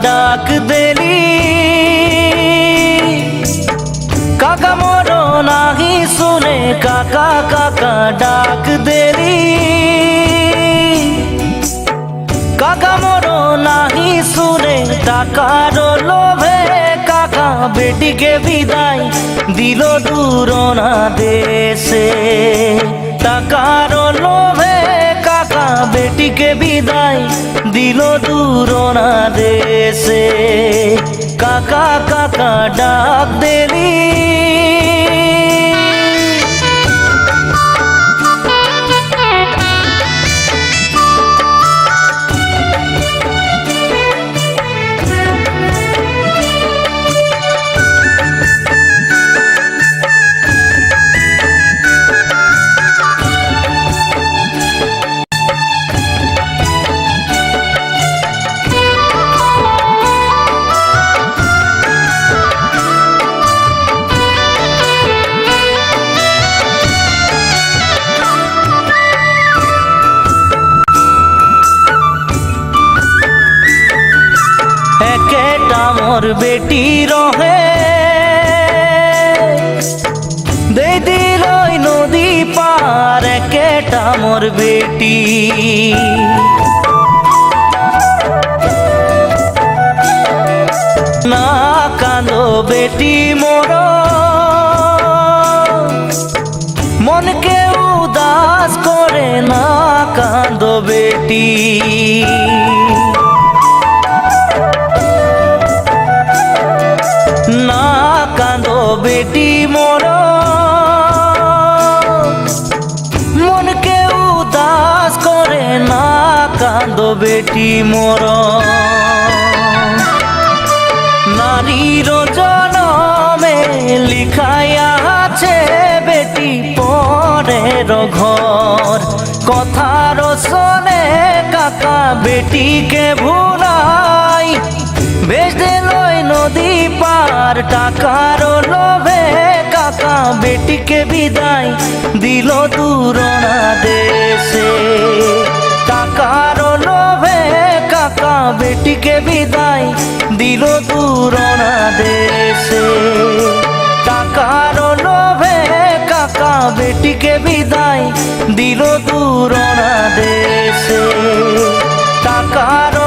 ডাক দেলি কাকা মোরো নাহি শুনে কাকা কাকা ডাক দেলি কাকা মোরো নাহি শুনে টাকার লোভে কাকা বেটিকে বিদায় দিল দূর না দেশে টাকার লোভে কাকা বেটিকে বিদায় দিল দূর না দেশে কাকা কাকা ডাক দেলি मोर बेटी रहे दे दिल नदी पार केटा मोर बेटी ना कांदो बेटी मोर मन के उदास करे ना कांदो बेटी ना कांदो बेटी मोरो मन के उदास करे ना कांदो बेटी मोरो नारीर जनमे लिखाया आछे बेटी परेर घर कथार शोने काका बेटी के भुलाई भेज दिल नदी पार टाकार लोभे काका बेटी के विदाय दिल दूर ना देशे टाकार लोभे काका बेटी के विदाय दिल दूर ना देशे टाकार लोभे काका बेटी के विदाय दिल दूर ना देशे टाकार